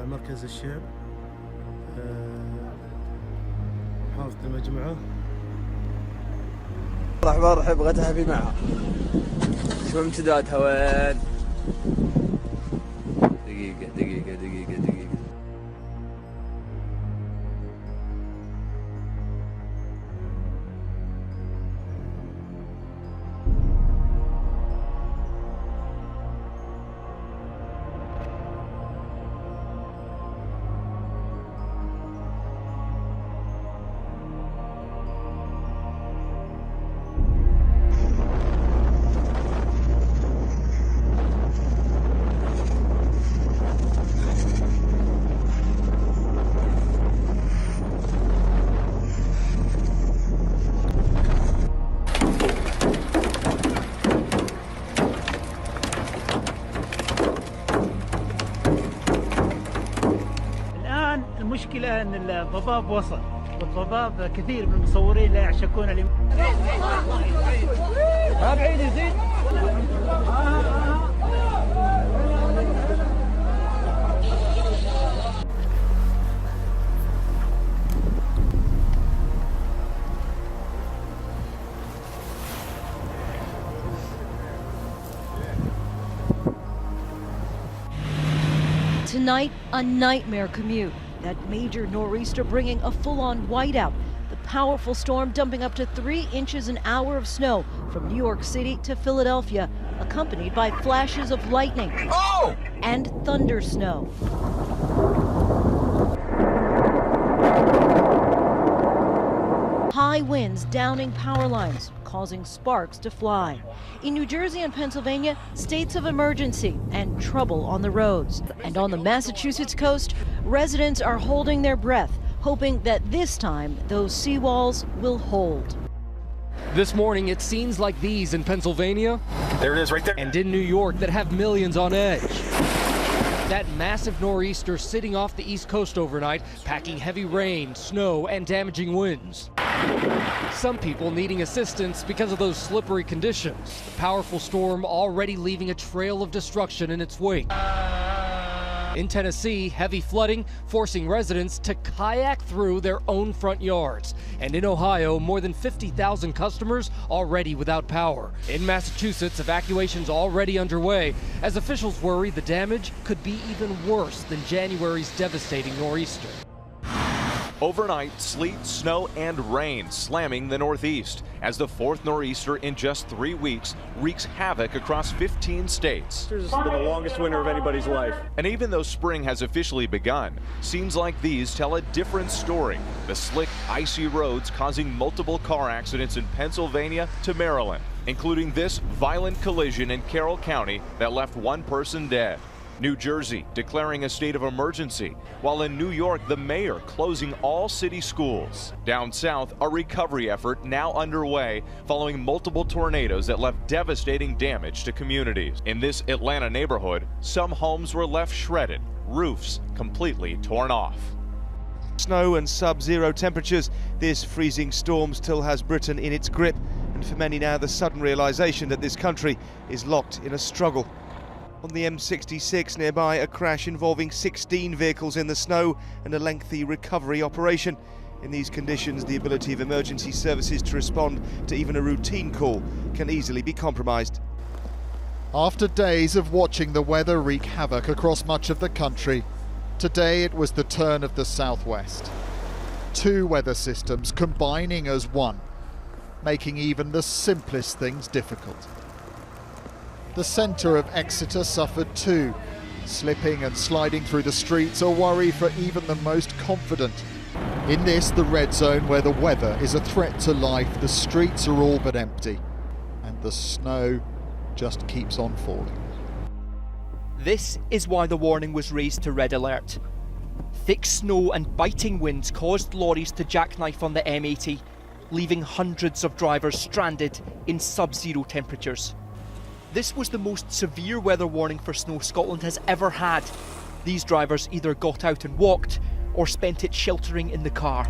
مركز الشعب محافظة المجموعة. مرحب غتها معها. شو امتدادها وين؟ دقيقة. المشكلة أن الضباب وصل، والضباب كثير من المصورين لا يعشقون ما بعيد يزيد. Tonight, a nightmare commute. That major nor'easter bringing a full-on whiteout. The powerful storm dumping up to 3 inches an hour of snow from New York City to Philadelphia, accompanied by flashes of lightning and thunder snow. High winds downing power lines, causing sparks to fly. In New Jersey and Pennsylvania, states of emergency and trouble on the roads. And on the Massachusetts coast, residents are holding their breath, hoping that this time those seawalls will hold. This morning, it's scenes like these in Pennsylvania. There it is right there. And in New York that have millions on edge. That massive nor'easter sitting off the East Coast overnight, packing heavy rain, snow, and damaging winds. Some people needing assistance because of those slippery conditions. The powerful storm already leaving a trail of destruction in its wake. In Tennessee, heavy flooding forcing residents to kayak through their own front yards. And in Ohio, more than 50,000 customers already without power. In Massachusetts, evacuations already underway as officials worry the damage could be even worse than January's devastating nor'easter. Overnight, sleet, snow, and rain slamming the Northeast as the fourth nor'easter in just 3 weeks wreaks havoc across 15 states. This has been the longest winter of anybody's life. And even though spring has officially begun, scenes like these tell a different story. The slick, icy roads causing multiple car accidents in Pennsylvania to Maryland, including this violent collision in Carroll County that left 1 person dead. New Jersey declaring a state of emergency, while in New York, the mayor closing all city schools. Down south, a recovery effort now underway following multiple tornadoes that left devastating damage to communities. In this Atlanta neighborhood, some homes were left shredded, roofs completely torn off. Snow and sub-zero temperatures, this freezing storm still has Britain in its grip, and for many now the sudden realization that this country is locked in a struggle. On the M66 nearby, a crash involving 16 vehicles in the snow and a lengthy recovery operation. In these conditions, the ability of emergency services to respond to even a routine call can easily be compromised. After days of watching the weather wreak havoc across much of the country, today it was the turn of the southwest. 2 weather systems combining as one, making even the simplest things difficult. The centre of Exeter suffered too, slipping and sliding through the streets, a worry for even the most confident. In this, the red zone, where the weather is a threat to life, the streets are all but empty, and the snow just keeps on falling. This is why the warning was raised to red alert. Thick snow and biting winds caused lorries to jackknife on the M80, leaving hundreds of drivers stranded in sub-zero temperatures. This was the most severe weather warning for snow Scotland has ever had. These drivers either got out and walked or spent it sheltering in the car.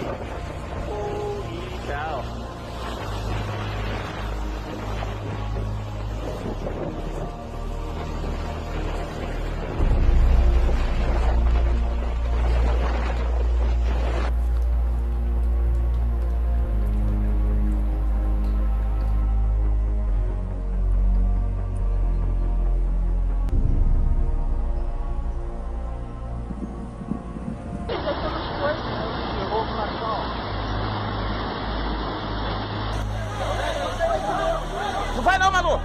Holy cow. Não vai não, Manu!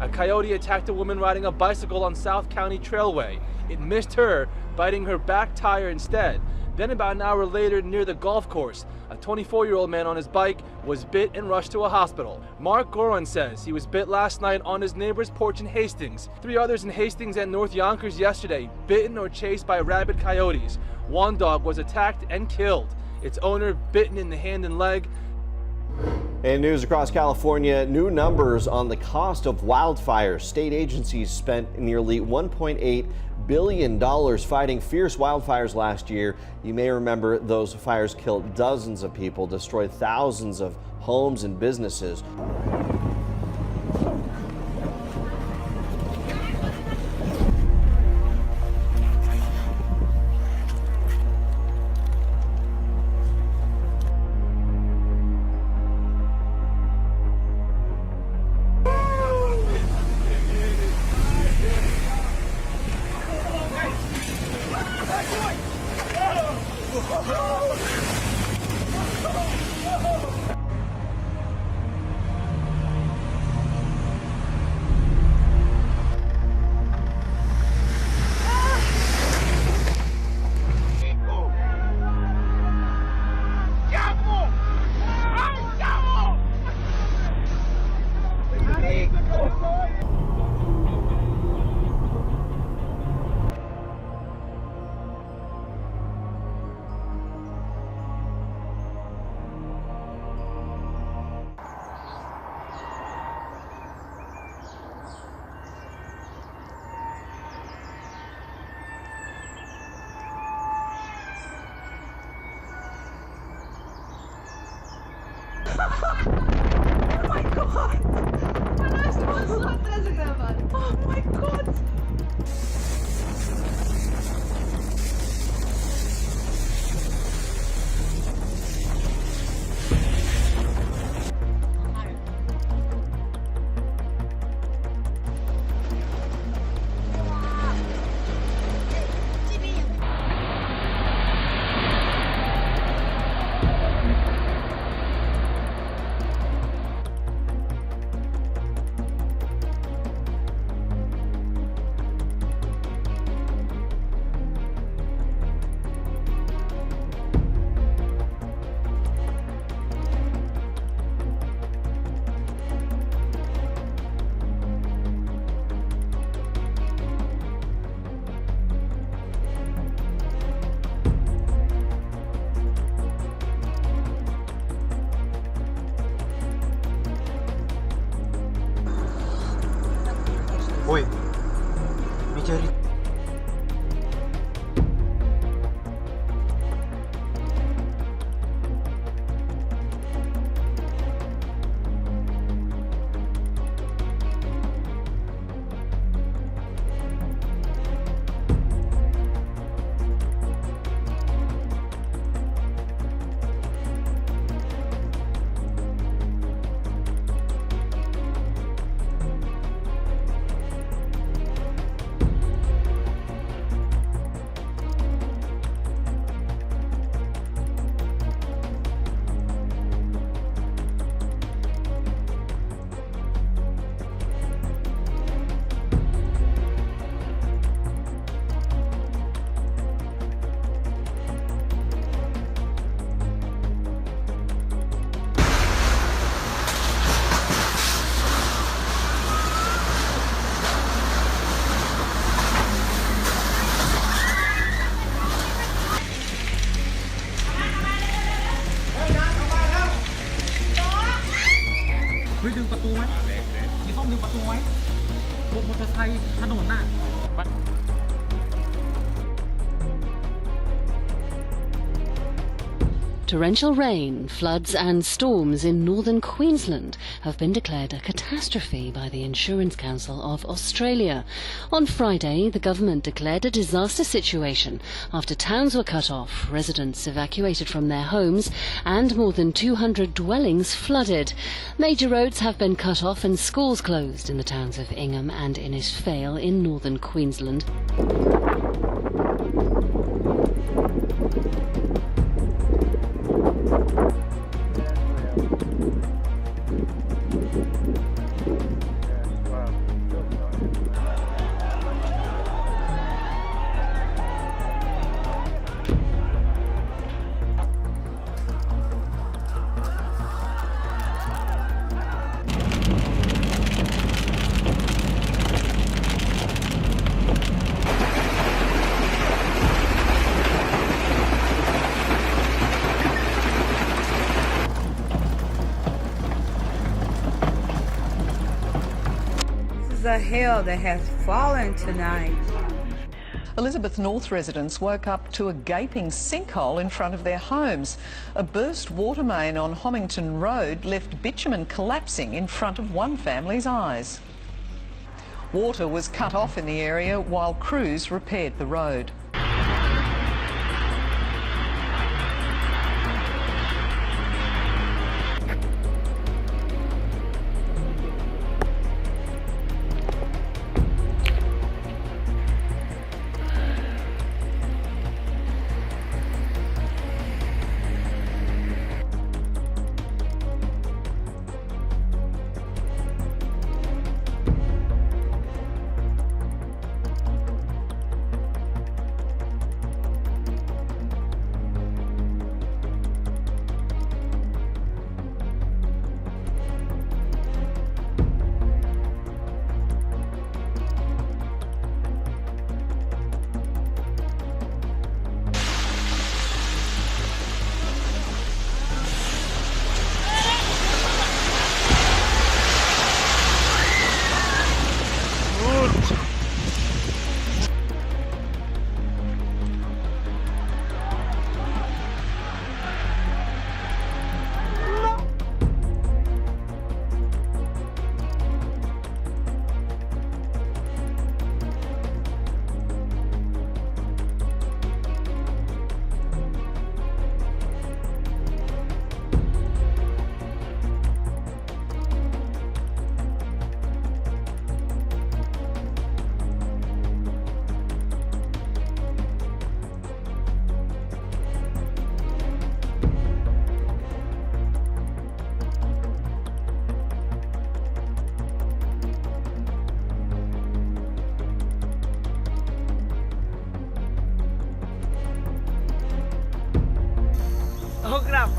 A coyote attacked a woman riding a bicycle on South County Trailway. It missed her, biting her back tire instead. Then about an hour later, near the golf course, a 24-year-old man on his bike was bit and rushed to a hospital. Mark Gorin says he was bit last night on his neighbor's porch in Hastings. 3 others in Hastings and North Yonkers yesterday, bitten or chased by rabid coyotes. One dog was attacked and killed. Its owner bitten in the hand and leg. In news across California, new numbers on the cost of wildfires. State agencies spent nearly $1.8 billion fighting fierce wildfires last year. You may remember those fires killed dozens of people, destroyed thousands of homes and businesses. Oh my god! Mas nós estamos só atrás de gravar. Oh my god! Torrential rain, floods and storms in northern Queensland have been declared a catastrophe by the Insurance Council of Australia. On Friday, the government declared a disaster situation after towns were cut off, residents evacuated from their homes and more than 200 dwellings flooded. Major roads have been cut off and schools closed in the towns of Ingham and Innisfail in northern Queensland. The hill that has fallen tonight. Elizabeth North residents woke up to a gaping sinkhole in front of their homes. A burst water main on Homington Road left bitumen collapsing in front of one family's eyes. Water was cut off in the area while crews repaired the road.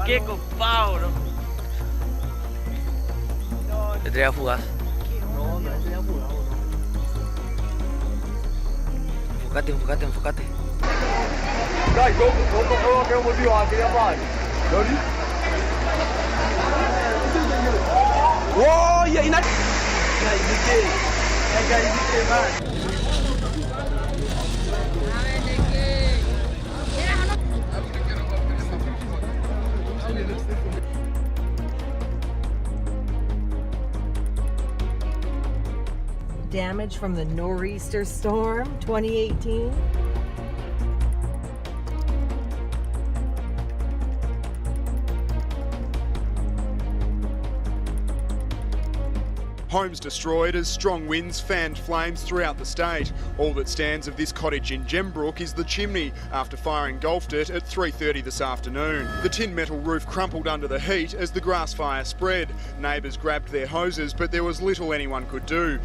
¡Qué copado, bro! ¿Estrella fugaz? No, no es estrella fugaz, Enfócate, enfócate, enfócate. Guys, go motivo aquí de abajo. ¿Ready? ¡Oh! ¡Y ahí nada! Damage from the Nor'easter storm 2018. Homes destroyed as strong winds fanned flames throughout the state. All that stands of this cottage in Gembrook is the chimney after fire engulfed it at 3:30 this afternoon. The tin metal roof crumpled under the heat as the grass fire spread. Neighbours grabbed their hoses, but there was little anyone could do.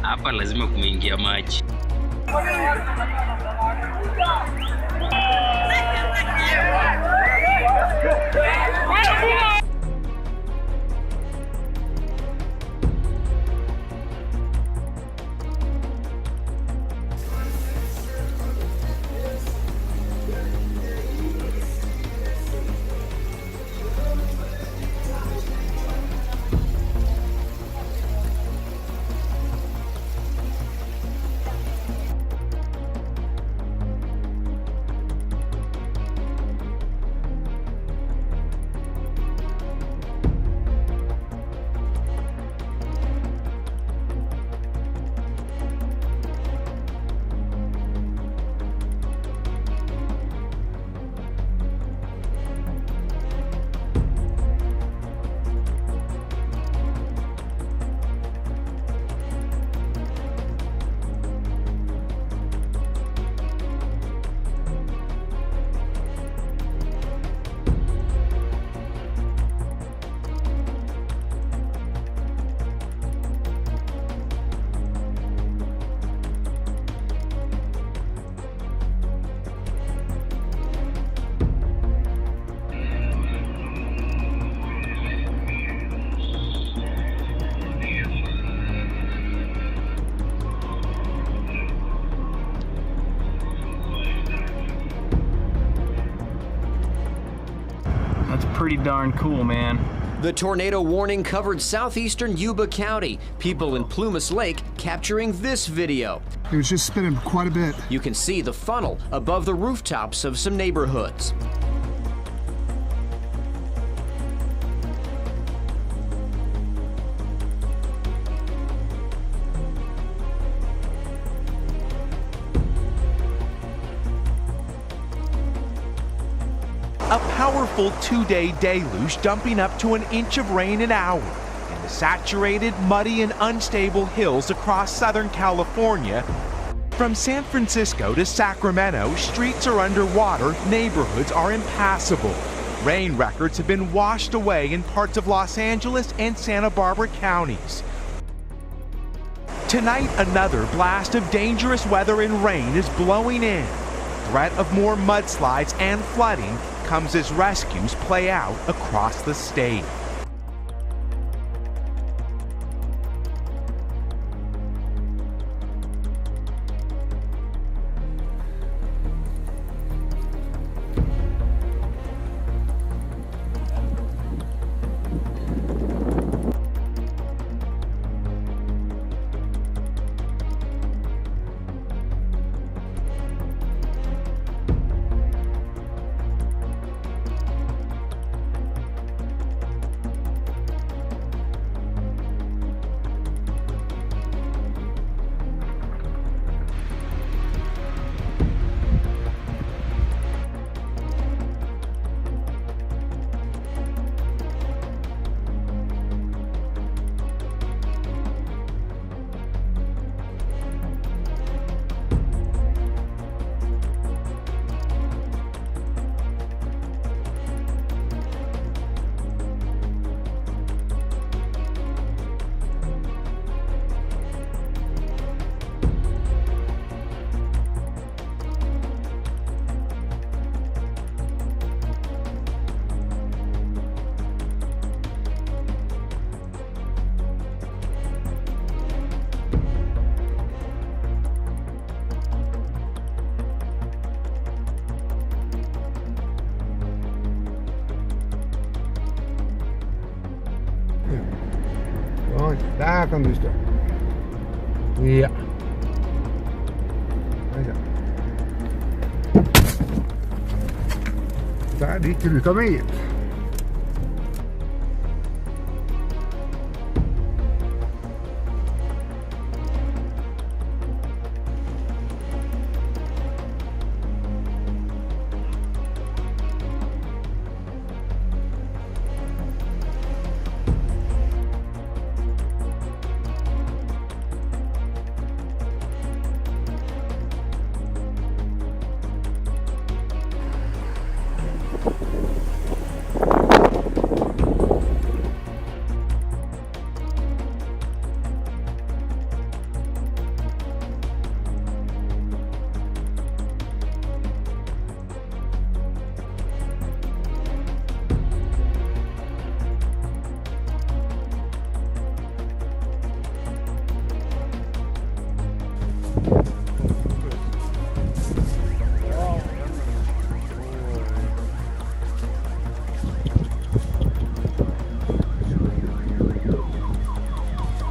Hapa lazima kumeingia maji. That's pretty darn cool, man. The tornado warning covered southeastern Yuba County. People in Plumas Lake capturing this video. It was just spinning quite a bit. You can see the funnel above the rooftops of some neighborhoods. A powerful two-day deluge dumping up to an inch of rain an hour in the saturated, muddy, and unstable hills across Southern California. From San Francisco to Sacramento, streets are underwater, neighborhoods are impassable. Rain records have been washed away in parts of Los Angeles and Santa Barbara counties. Tonight, another blast of dangerous weather and rain is blowing in. Threat of more mudslides and flooding comes as rescues play out across the state. Noin, daar kan dus de. Ja. Daar, die terug mee.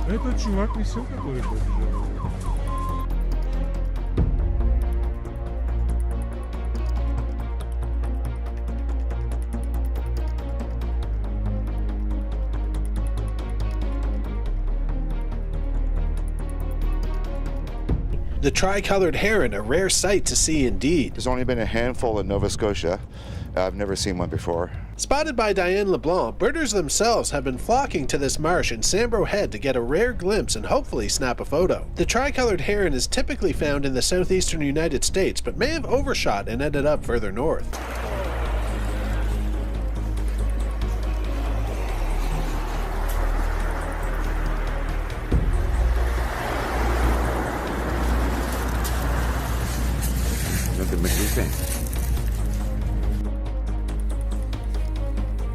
Этот чувак висел какой-то. The tri-colored heron, a rare sight to see indeed. There's only been a handful in Nova Scotia. I've never seen one before. Spotted by Diane LeBlanc, birders themselves have been flocking to this marsh in Sambro Head to get a rare glimpse and hopefully snap a photo. The tri-colored heron is typically found in the southeastern United States, but may have overshot and ended up further north.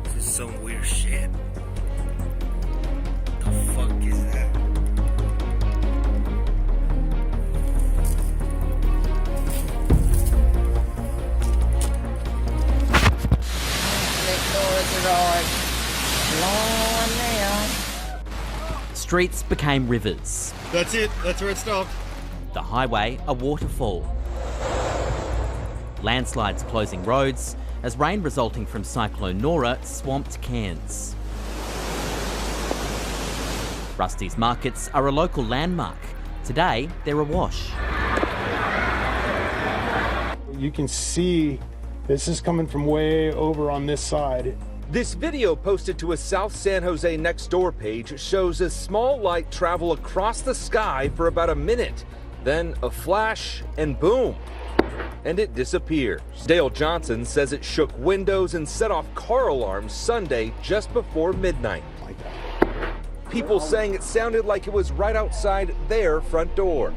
This is some weird shit. The fuck is that? Streets became rivers. That's it. That's where it stopped. The highway a waterfall. Landslides closing roads as rain resulting from Cyclone Nora swamped Cairns. Rusty's markets are a local landmark. Today, they're awash. You can see this is coming from way over on this side. This video posted to a South San Jose Nextdoor page shows a small light travel across the sky for about a minute, then a flash and boom, and it disappears. Dale Johnson says it shook windows and set off car alarms Sunday just before midnight. People saying it sounded like it was right outside their front door.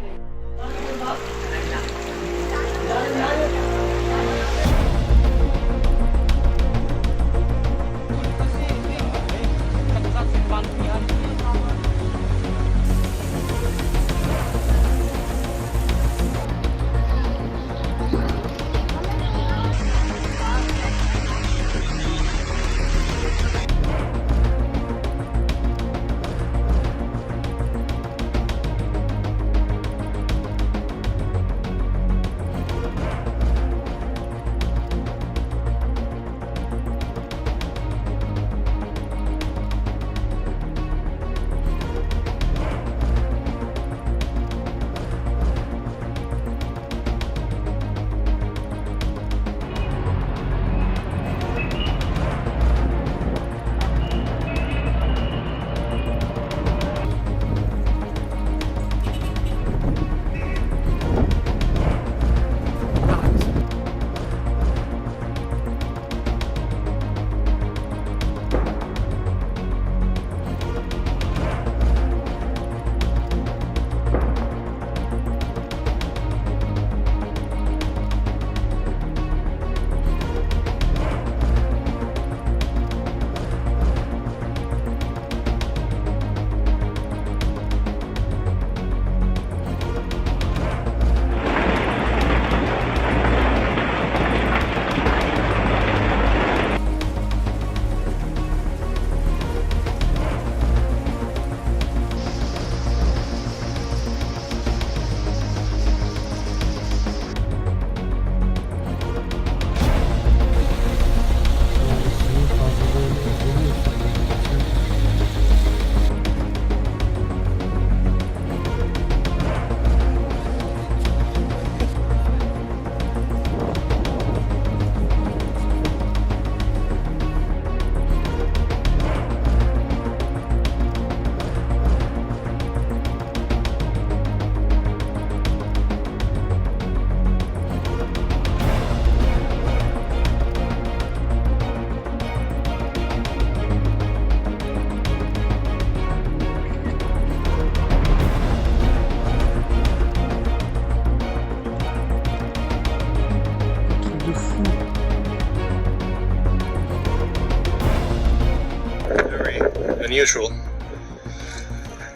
usual.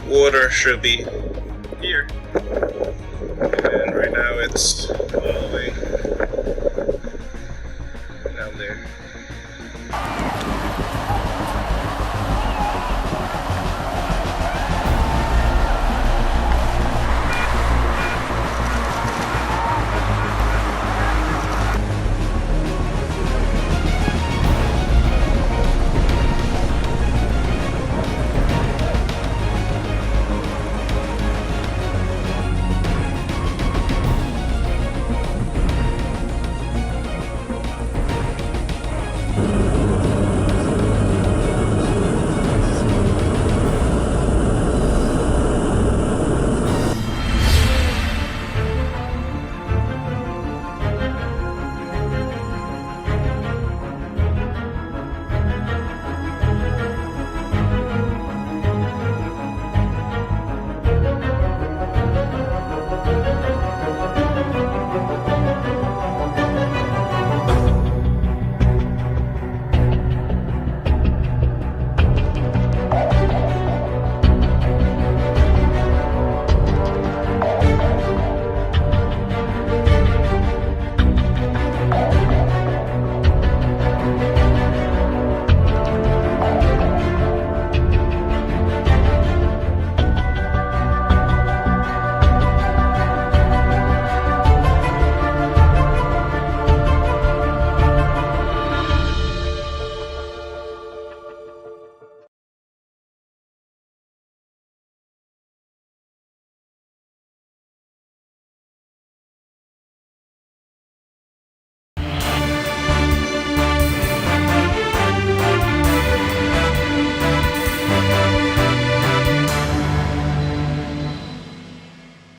Water should be here, and right now it's all the way down there.